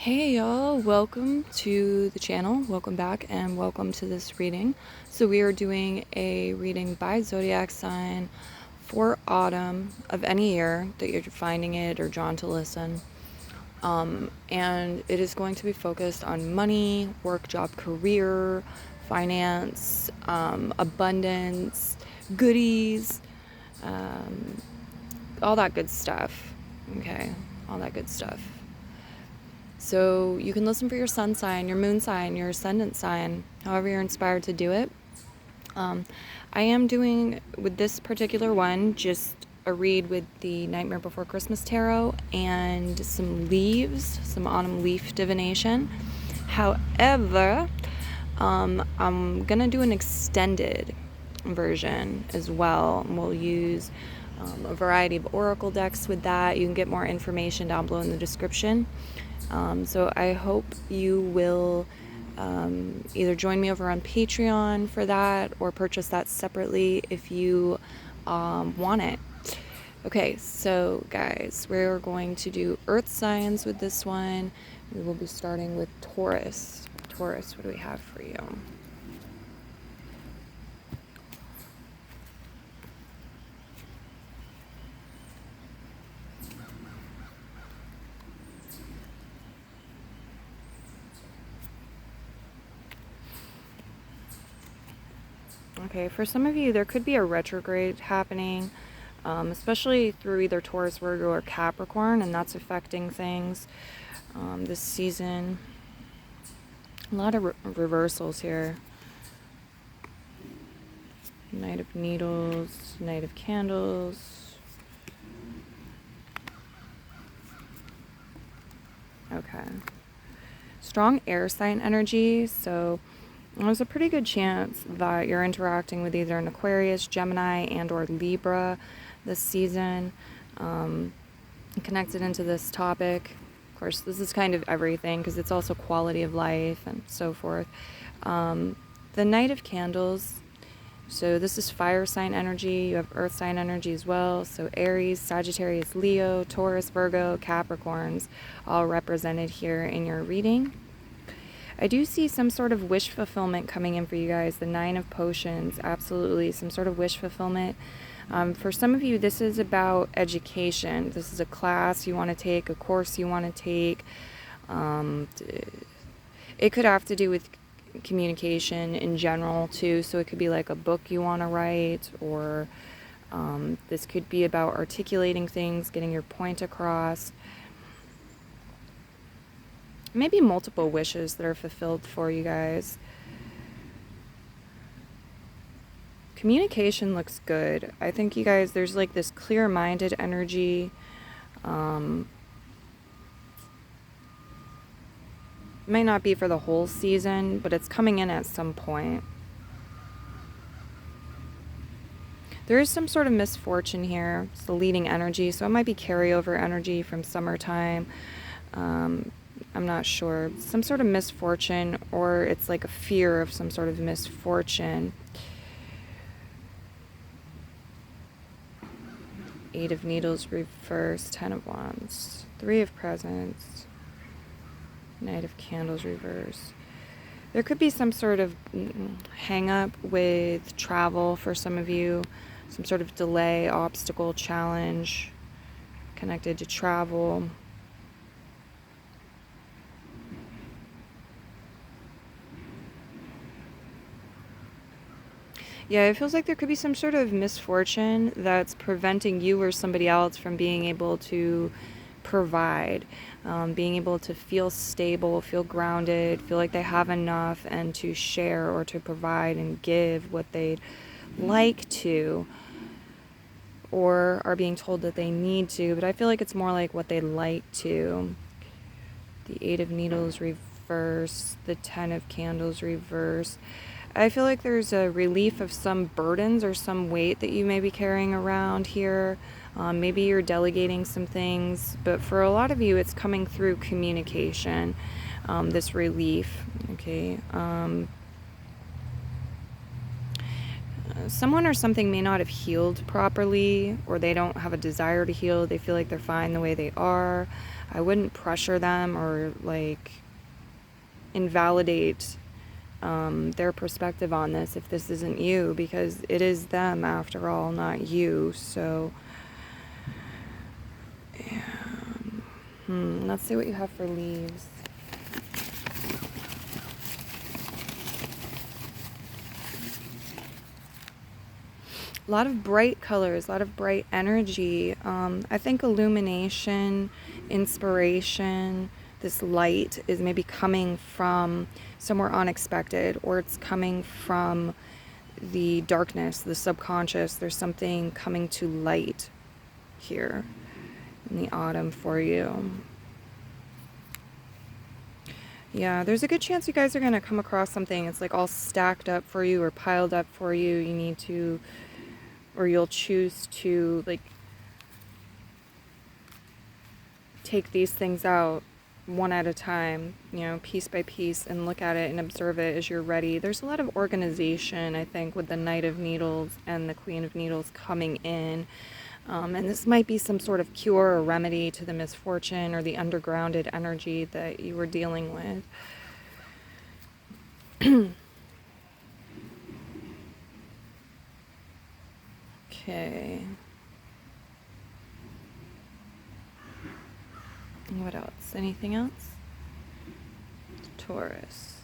Hey y'all, welcome to the channel, welcome back, and welcome to this reading. So we are doing a reading by zodiac sign for autumn of any year that you're finding it or drawn to listen. And it is going to be focused on money, work, job, career, finance, abundance, goodies, all that good stuff. Okay, all that good stuff. So you can listen for your sun sign, your moon sign, your ascendant sign, however you're inspired to do it. I am doing, with this particular one, just a read with the Nightmare Before Christmas Tarot and some leaves, some autumn leaf divination. However, I'm going to do an extended version as well. We'll use a variety of oracle decks with that. You can get more information down below in the description. So I hope you will either join me over on Patreon for that or purchase that separately if you want it. Okay, so guys, we're going to do earth signs with this one. We will be starting with Taurus. Taurus, what do we have for you? Okay, for some of you, there could be a retrograde happening, especially through either Taurus, Virgo, or Capricorn, and that's affecting things this season. A lot of reversals here. Knight of Needles, Knight of Candles. Okay. Strong air sign energy, so there's a pretty good chance that you're interacting with either an Aquarius, Gemini, and or Libra this season. Connected into this topic. Of course, this is kind of everything because it's also quality of life and so forth. The Knight of Candles. So this is fire sign energy. You have earth sign energy as well. So Aries, Sagittarius, Leo, Taurus, Virgo, Capricorns, all represented here in your reading. I do see some sort of wish fulfillment coming in for you guys. The Nine of Potions, absolutely, some sort of wish fulfillment. For some of you, this is about education. This is a class you want to take, a course you want to take. It could have to do with communication in general too, so it could be like a book you want to write, or this could be about articulating things, getting your point across. Maybe multiple wishes that are fulfilled for you guys. Communication looks good. I think you guys, there's like this clear-minded energy. It might not be for the whole season, but it's coming in at some point. There is some sort of misfortune here. It's the leading energy, so it might be carryover energy from summertime. I'm not sure. Some sort of misfortune, or it's like a fear of some sort of misfortune. Eight of Needles reverse, Ten of Wands, Three of Presents, Knight of Candles reverse. There could be some sort of hang up with travel for some of you, some sort of delay, obstacle, challenge connected to travel. Yeah, it feels like there could be some sort of misfortune that's preventing you or somebody else from being able to provide, being able to feel stable, feel grounded, feel like they have enough, and to share or to provide and give what they'd like to, or are being told that they need to. But I feel like it's more like what they like to. The Eight of Needles reverse, the Ten of Candles reverse. I feel like there's a relief of some burdens or some weight that you may be carrying around here. Maybe you're delegating some things, but for a lot of you, it's coming through communication, this relief, okay? Someone or something may not have healed properly, or they don't have a desire to heal. They feel like they're fine the way they are. I wouldn't pressure them or like invalidate their perspective on this if this isn't you, because it is them after all, not you. So let's see what you have for leaves. A lot of bright colors, a lot of bright energy. I think illumination, inspiration, this light is maybe coming from somewhere unexpected, or it's coming from the darkness, the subconscious. There's something coming to light here in the autumn for you. Yeah, there's a good chance you guys are going to come across something. It's like all stacked up for you or piled up for you. You need to, or you'll choose to like take these things out one at a time, you know, piece by piece, and look at it and observe it as you're ready. There's a lot of organization, I think, with the Knight of Needles and the Queen of Needles coming in. And this might be some sort of cure or remedy to the misfortune or the undergrounded energy that you were dealing with. Okay. What else? Anything else? Taurus.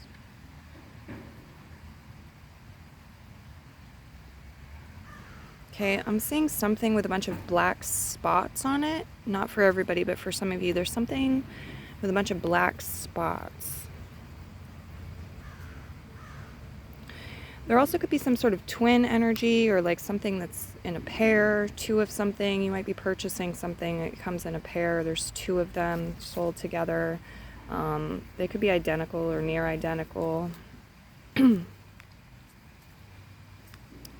Okay, I'm seeing something with a bunch of black spots on it. Not for everybody, but for some of you, there's something with a bunch of black spots. There also could be some sort of twin energy, or like something that's in a pair, two of something. You might be purchasing something that comes in a pair. There's two of them sold together. They could be identical or near identical. This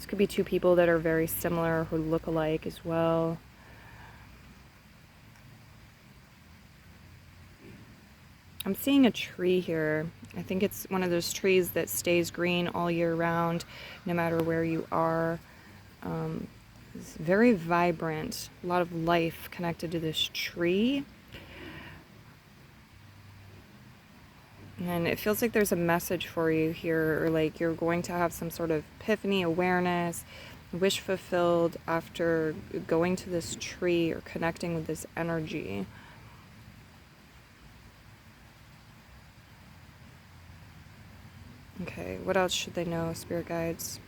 could be two people that are very similar, who look alike as well. I'm seeing a tree here. I think it's one of those trees that stays green all year round, no matter where you are. It's very vibrant, a lot of life connected to this tree. And it feels like there's a message for you here, or like you're going to have some sort of epiphany, awareness, wish fulfilled after going to this tree or connecting with this energy. Okay, what else should they know, spirit guides?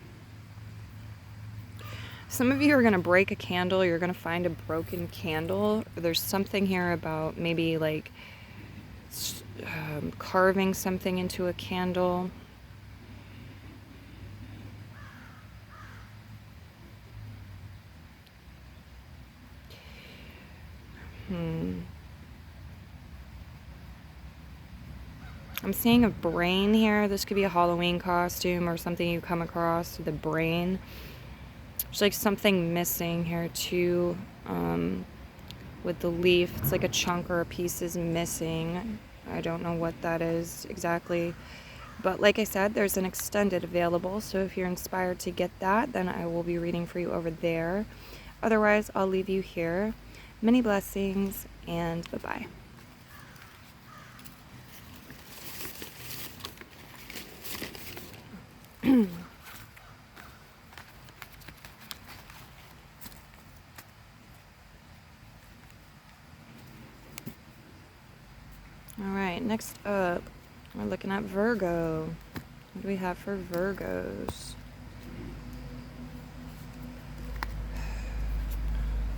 Some of you are going to break a candle. You're going to find a broken candle. There's something here about maybe like carving something into a candle. I'm seeing a brain here. This could be a Halloween costume or something you come across with a brain. There's like something missing here too. With the leaf, it's like a chunk or a piece is missing. I don't know what that is exactly. But like I said, there's an extended available. So if you're inspired to get that, then I will be reading for you over there. Otherwise, I'll leave you here. Many blessings, and bye-bye. Alright, next up, we're looking at Virgo. What do we have for Virgos?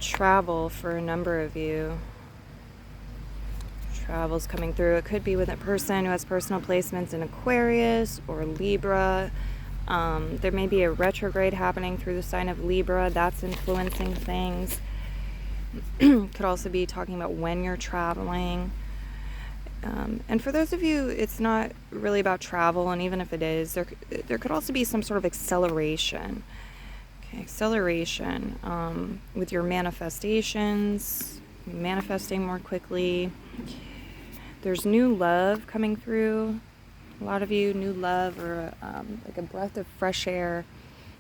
Travel for a number of you. Travel's coming through. It could be with a person who has personal placements in Aquarius or Libra. There may be a retrograde happening through the sign of Libra. That's influencing things. Could also be talking about when you're traveling. And for those of you, it's not really about travel, and even if it is, there could also be some sort of acceleration. Okay, acceleration with your manifestations, manifesting more quickly. There's new love coming through. A lot of you, new love, or like a breath of fresh air,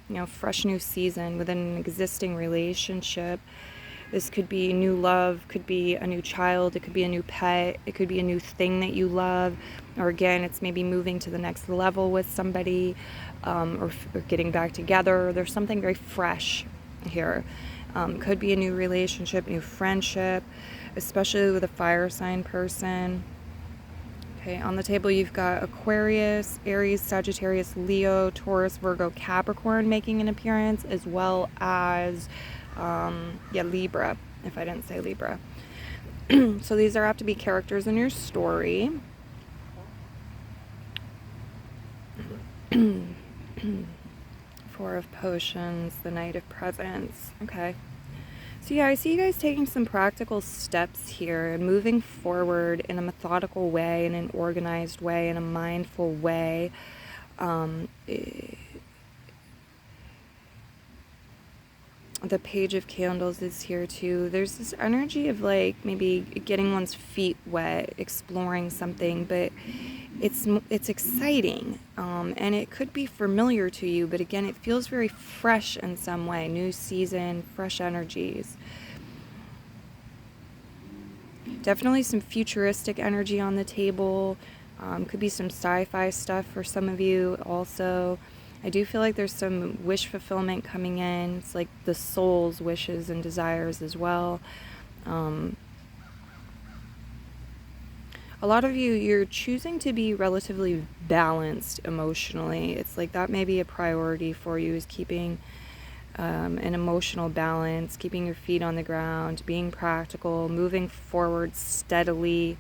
you know, fresh new season within an existing relationship. This could be new love, could be a new child, it could be a new pet, it could be a new thing that you love, or again, it's maybe moving to the next level with somebody, or getting back together. There's something very fresh here. Could be a new relationship, new friendship, especially with a fire sign person. Okay, on the table you've got Aquarius, Aries, Sagittarius, Leo, Taurus, Virgo, Capricorn making an appearance, as well as, Libra, if I didn't say Libra. So these are have to be characters in your story. Four of Potions, the Knight of Presents. Okay. So yeah, I see you guys taking some practical steps here and moving forward in a methodical way, in an organized way, in a mindful way. The Page of Candles is here too. There's this energy of like maybe getting one's feet wet, exploring something, but it's exciting, and it could be familiar to you, but again, it feels very fresh in some way. New season, fresh energies. Definitely some futuristic energy on the table. Could be some sci-fi stuff for some of you also. I do feel like there's some wish fulfillment coming in. It's like the soul's wishes and desires as well. A lot of you, you're choosing to be relatively balanced emotionally. It's like that may be a priority for you, is keeping an emotional balance, keeping your feet on the ground, being practical, moving forward steadily.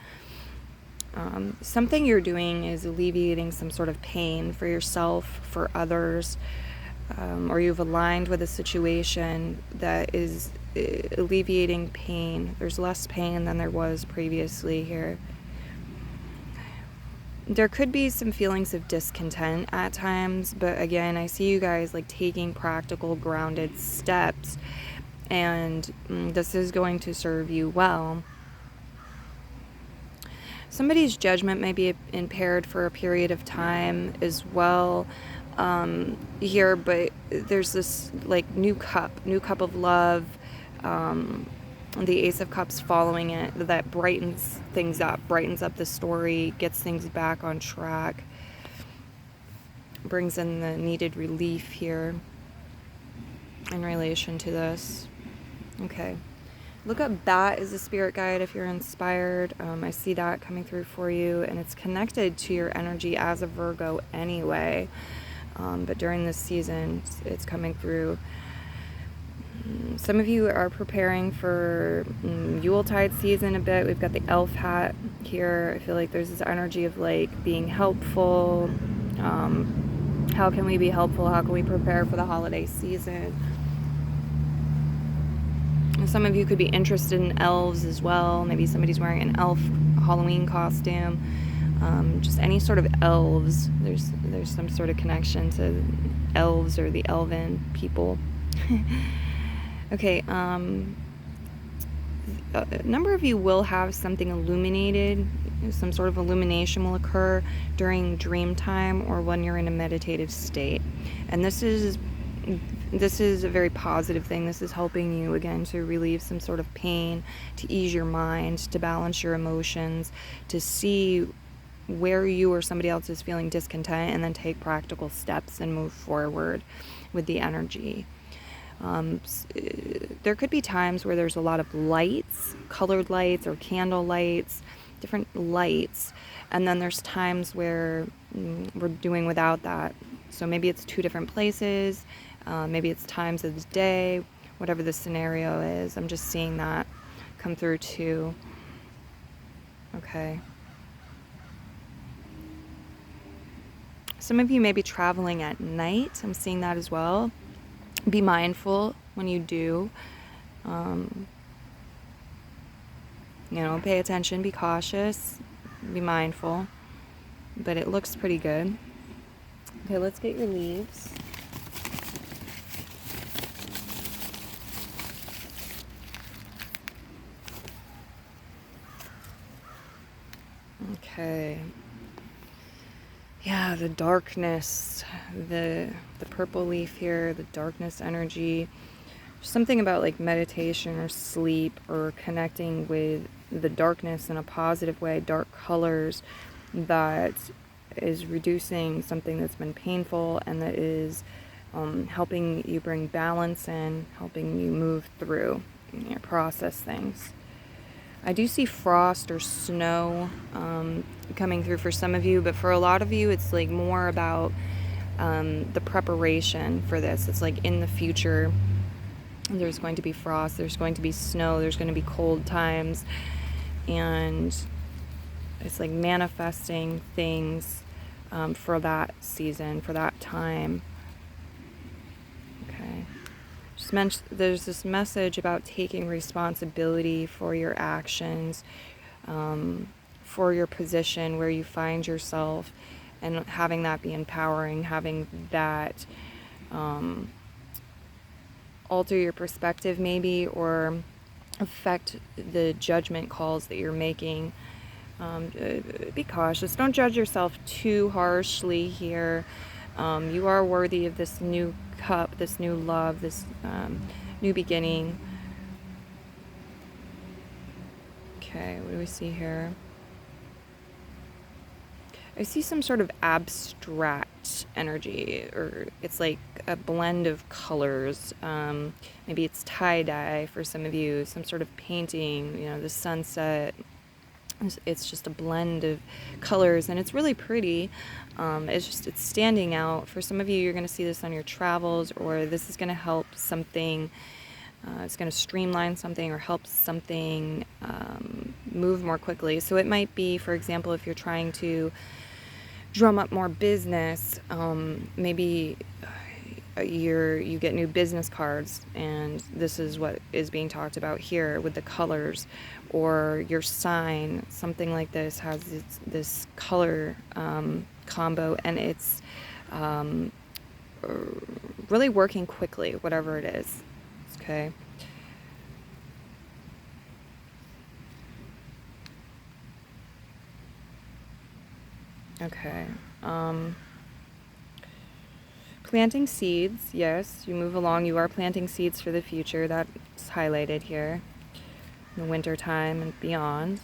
Something you're doing is alleviating some sort of pain for yourself, for others, or you've aligned with a situation that is alleviating pain. There's less pain than there was previously here. There could be some feelings of discontent at times, but again, I see you guys like taking practical, grounded steps, and this is going to serve you well. Somebody's judgment may be impaired for a period of time as well here, but there's this like new cup of love, the Ace of Cups following it, that brightens things up, brightens up the story, gets things back on track, brings in the needed relief here in relation to this. Okay. Look up Bat as a spirit guide if you're inspired. I see that coming through for you, and it's connected to your energy as a Virgo anyway. But during this season, it's coming through. Some of you are preparing for Yuletide season a bit. We've got the elf hat here. I feel like there's this energy of like being helpful. How can we be helpful? How can we prepare for the holiday season? Some of you could be interested in elves as well. Maybe somebody's wearing an elf Halloween costume. Just any sort of elves. There's some sort of connection to elves or the elven people. Okay, a number of you will have something illuminated. Some sort of illumination will occur during dream time or when you're in a meditative state. And this is a very positive thing. This is helping you, again, to relieve some sort of pain, to ease your mind, to balance your emotions, to see where you or somebody else is feeling discontent, and then take practical steps and move forward with the energy. There could be times where there's a lot of lights, colored lights or candle lights, different lights, and then there's times where we're doing without that. So maybe it's two different places, maybe it's times of the day, whatever the scenario is. I'm just seeing that come through too. Okay. Some of you may be traveling at night. I'm seeing that as well. Be mindful when you do. Pay attention, be cautious, be mindful. But it looks pretty good. Okay, let's get your leaves. Okay. Yeah, the darkness, the purple leaf here, the darkness energy something about like meditation or sleep or connecting with the darkness in a positive way, dark colors, that is reducing something that's been painful, and that is helping you bring balance in, helping you move through, process things. I do see frost or snow coming through for some of you, but for a lot of you, it's like more about the preparation for this. It's like in the future, there's going to be frost, there's going to be snow, there's going to be cold times, and it's like manifesting things for that season, for that time. Okay. There's this message about taking responsibility for your actions, for your position where you find yourself, and having that be empowering, having that alter your perspective maybe, or affect the judgment calls that you're making. Be cautious. Don't judge yourself too harshly here. You are worthy of this new cup, this new love, this new beginning. Okay, what do we see here? I see some sort of abstract energy, or it's like a blend of colors. Maybe it's tie-dye for some of you, some sort of painting, the sunset. It's just a blend of colors, and it's really pretty. It's standing out. For some of you, you're going to see this on your travels, or this is going to help something. It's going to streamline something or help something move more quickly. So it might be, for example, if you're trying to drum up more business, maybe you get new business cards, and this is what is being talked about here with the colors. Or your sign, something like this, has this color combo, and it's really working quickly, whatever it is. Okay. Okay. Planting seeds, yes, you move along, you are planting seeds for the future. That's highlighted here. In the winter time and beyond.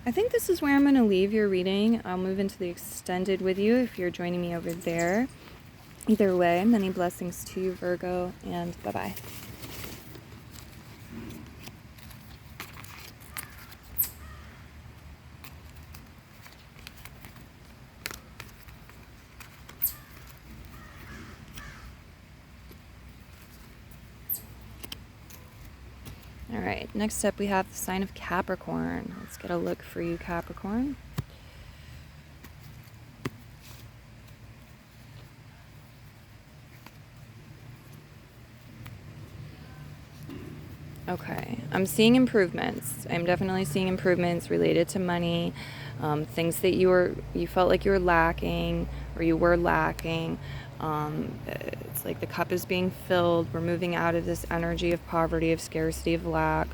I think this is where I'm going to leave your reading. I'll move into the extended with you if you're joining me over there. Either way, many blessings to you, Virgo, and bye-bye. All right, next up we have the sign of Capricorn. Let's get a look for you, Capricorn. Okay, I'm seeing improvements. I'm definitely seeing improvements related to money, things that you felt like you were lacking, or you were lacking. It's like the cup is being filled. We're moving out of this energy of poverty, of scarcity, of lack,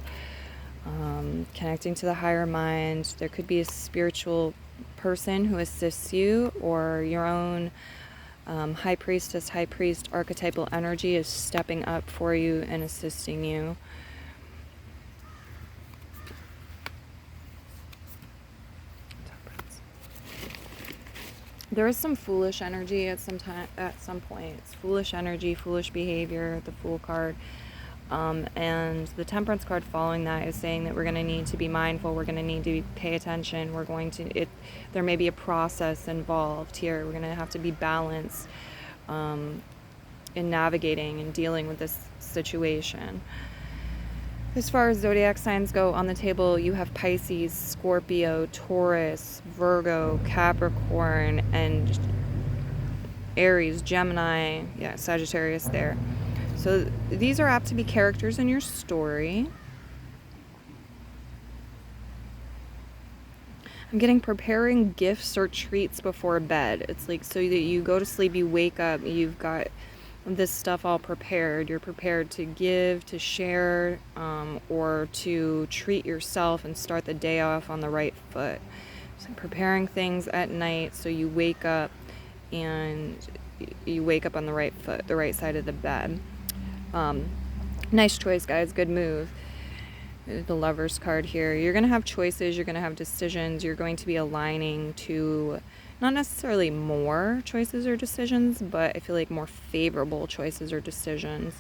connecting to the higher mind. There could be a spiritual person who assists you, or your own high priestess, high priest archetypal energy is stepping up for you and assisting you. There is some foolish energy at some point. It's foolish energy, foolish behavior, the Fool card. And the Temperance card following that is saying that we're going to need to be mindful, we're going to need to pay attention, there may be a process involved here. We're going to have to be balanced in navigating and dealing with this situation. As far as zodiac signs go, on the table you have Pisces, Scorpio, Taurus, Virgo, Capricorn, and Aries, Gemini, Sagittarius there. So these are apt to be characters in your story. I'm getting preparing gifts or treats before bed. It's like so that you go to sleep, you wake up, you've got this stuff all prepared. You're prepared to give, to share, or to treat yourself and start the day off on the right foot. So preparing things at night so you wake up and you wake up on the right foot, the right side of the bed. Nice choice, guys. Good move. The Lover's card here. You're going to have choices. You're going to have decisions. You're going to be aligning to not necessarily more choices or decisions, but I feel like more favorable choices or decisions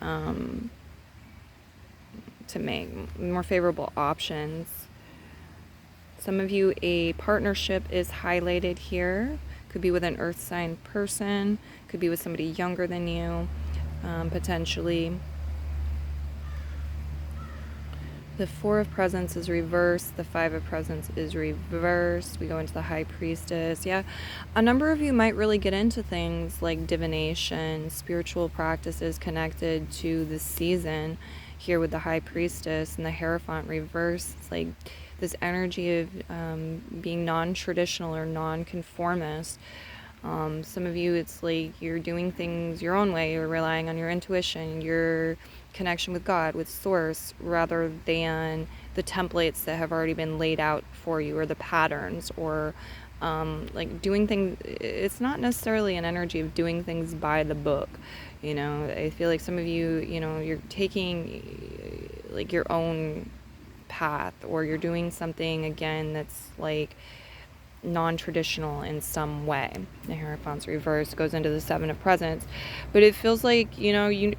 to make, more favorable options. Some of you, a partnership is highlighted here. Could be with an earth sign person, could be with somebody younger than you, potentially. The Four of Presents is reversed. The Five of Presents is reversed. We go into the High Priestess. Yeah, a number of you might really get into things like divination, spiritual practices connected to the season here with the High Priestess and the Hierophant reversed. It's like this energy of being non-traditional or non-conformist. Some of you, it's like you're doing things your own way. You're relying on your intuition, your connection with God, with Source, rather than the templates that have already been laid out for you, or the patterns, or like doing things. It's not necessarily an energy of doing things by the book. You know, I feel like some of you, you know, you're taking like your own path, or you're doing something again that's like non-traditional in some way. The Hierophant's reverse goes into the Seven of Presents, but it feels like, you know, you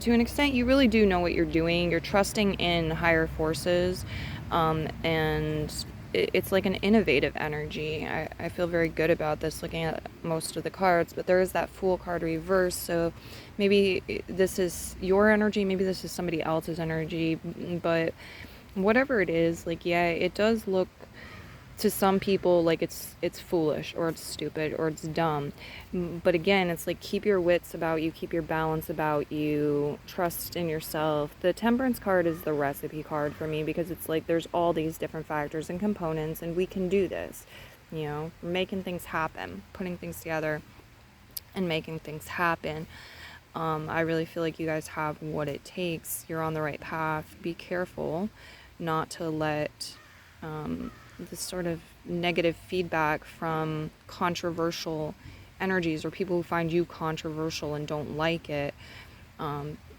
to an extent you really do know what you're doing. You're trusting in higher forces, and it's like an innovative energy. I feel very good about this looking at most of the cards, but there is that Fool card reverse, so maybe this is your energy, maybe this is somebody else's energy, but whatever it is, like, yeah, it does look to some people like it's foolish, or it's stupid, or it's dumb. But again, it's like, keep your wits about you, keep your balance about you, trust in yourself. The Temperance card is the recipe card for me, because it's like there's all these different factors and components, and we can do this, you know, making things happen, putting things together and making things happen. I really feel like you guys have what it takes. You're on the right path. Be careful not to let this sort of negative feedback from controversial energies, or people who find you controversial and don't like it.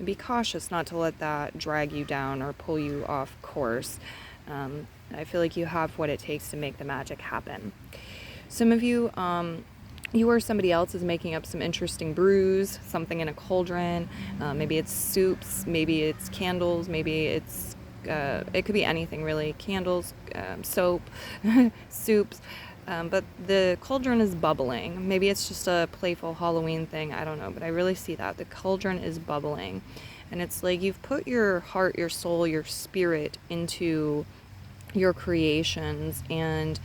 Be cautious not to let that drag you down or pull you off course. I feel like you have what it takes to make the magic happen. Some of you, you or somebody else is making up some interesting brews, something in a cauldron. Maybe it's soups, maybe it's candles, maybe it's it could be anything really. Candles, soap, soups. But the cauldron is bubbling. Maybe it's just a playful Halloween thing. I don't know. But I really see that. The cauldron is bubbling. And it's like you've put your heart, your soul, your spirit into your creations. And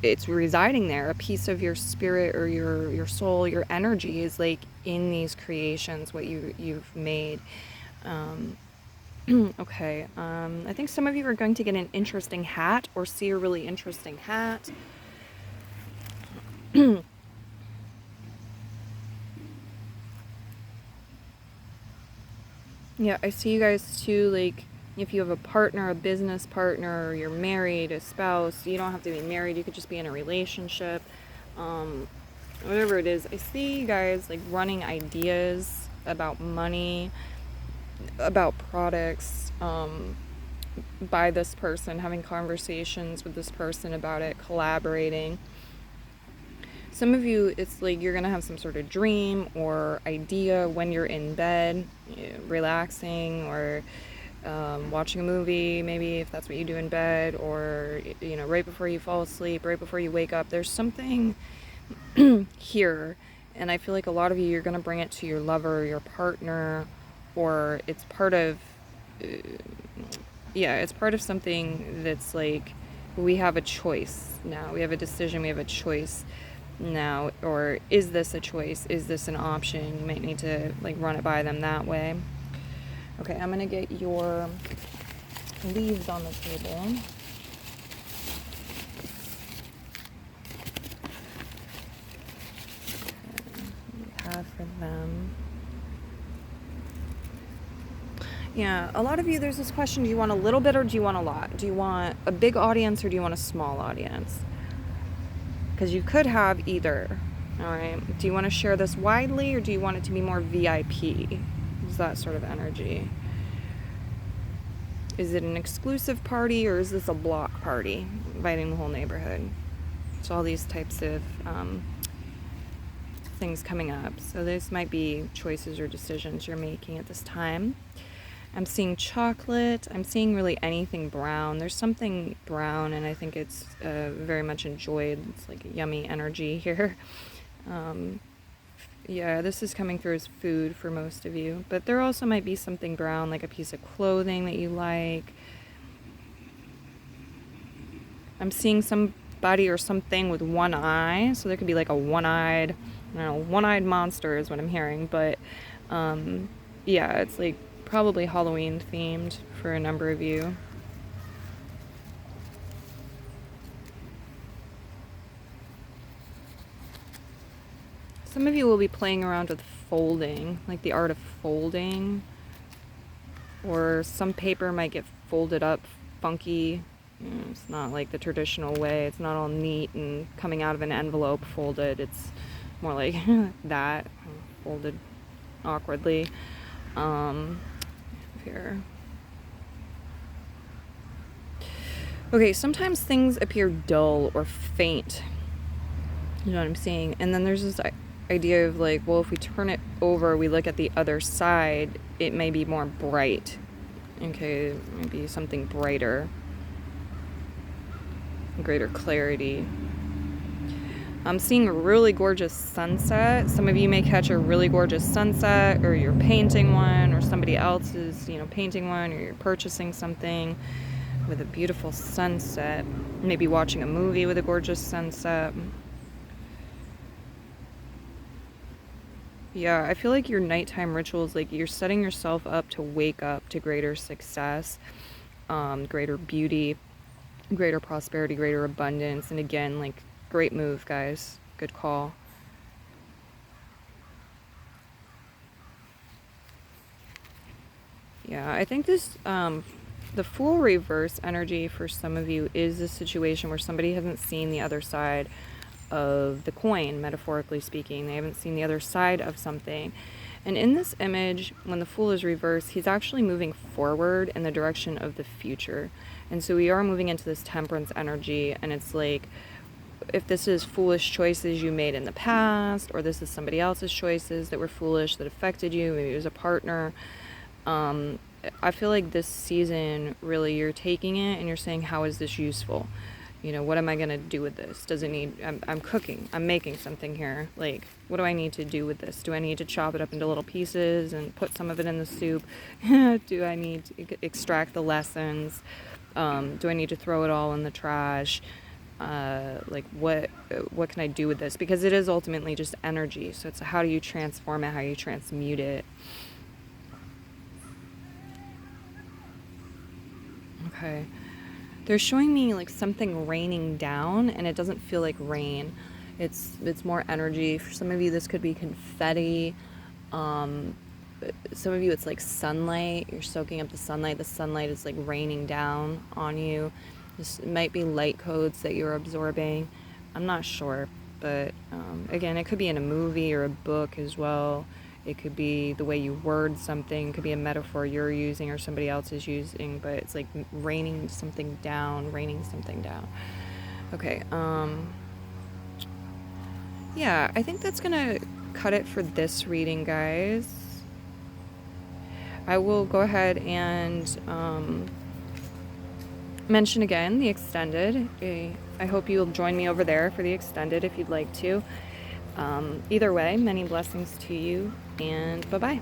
it's residing there. A piece of your spirit, or your soul, your energy is like in these creations, what you've made. Okay, I think some of you are going to get an interesting hat, or see a really interesting hat. Yeah, I see you guys too, like, if you have a partner, a business partner, or you're married, a spouse. You don't have to be married, you could just be in a relationship. Whatever it is, I see you guys like running ideas about money, about products, by this person, having conversations with this person about it, collaborating. Some of you, it's like you're gonna have some sort of dream or idea when you're in bed, relaxing, or watching a movie, maybe, if that's what you do in bed, or, you know, right before you fall asleep, right before you wake up. There's something here, and I feel like a lot of you, you're going to bring it to your lover or your partner, or it's part of it's part of something that's like, we have a choice now, we have a decision, we have a choice now, or is this a choice, is this an option? You might need to like run it by them that way. Okay, I'm gonna get your leaves on the table. Have for them. Yeah, a lot of you, there's this question, do you want a little bit or do you want a lot? Do you want a big audience or do you want a small audience? Because you could have either, all right? Do you want to share this widely or do you want it to be more VIP? Is that sort of energy? Is it an exclusive party or is this a block party, inviting the whole neighborhood? So all these types of things coming up. So this might be choices or decisions you're making at this time. I'm seeing chocolate. I'm seeing really anything brown. There's something brown, and I think it's very much enjoyed. It's like a yummy energy here. Yeah, this is coming through as food for most of you. But there also might be something brown, like a piece of clothing that you like. I'm seeing somebody or something with one eye. So there could be like a one-eyed, I don't know, one-eyed monster is what I'm hearing. But yeah, it's like probably Halloween themed for a number of you. Some of you will be playing around with folding, like the art of folding. Or some paper might get folded up funky. It's not like the traditional way. It's not all neat and coming out of an envelope folded. It's more like that, folded awkwardly. Here. Okay, sometimes things appear dull or faint. You know what I'm saying? And then there's this idea of like, well, if we turn it over, we look at the other side, it may be more bright. Okay, maybe something brighter, greater clarity. I'm seeing a really gorgeous sunset. Some of you may catch a really gorgeous sunset, or you're painting one, or somebody else is, painting one, or you're purchasing something with a beautiful sunset. Maybe watching a movie with a gorgeous sunset. Yeah, I feel like your nighttime rituals, like you're setting yourself up to wake up to greater success, greater beauty, greater prosperity, greater abundance. And again, like, great move, guys. Good call. Yeah, I think this, the Fool reverse energy for some of you is a situation where somebody hasn't seen the other side of the coin, metaphorically speaking. They haven't seen the other side of something. And in this image, when the Fool is reversed, he's actually moving forward in the direction of the future. And so we are moving into this temperance energy, and it's like, if this is foolish choices you made in the past, or this is somebody else's choices that were foolish that affected you, maybe it was a partner, I feel like this season, really, you're taking it and you're saying, how is this useful? What am I going to do with this? Does it need, I'm cooking, I'm making something here. Like, what do I need to do with this? Do I need to chop it up into little pieces and put some of it in the soup? Do I need to extract the lessons? Do I need to throw it all in the trash? Like, what can I do with this? Because it is ultimately just energy. So it's how do you transform it, how you transmute it. Okay. They're showing me like something raining down, and it doesn't feel like rain. It's more energy. For some of you, this could be confetti. Some of you, it's like sunlight. You're soaking up the sunlight. The sunlight is like raining down on you. This might be light codes that you're absorbing. I'm not sure, but again, it could be in a movie or a book as well. It could be the way you word something. It could be a metaphor you're using or somebody else is using, but it's like raining something down. Okay, yeah, I think that's gonna cut it for this reading, guys. I will go ahead and mention again the extended. I hope you'll join me over there for the extended if you'd like to. Either way, many blessings to you, and bye-bye.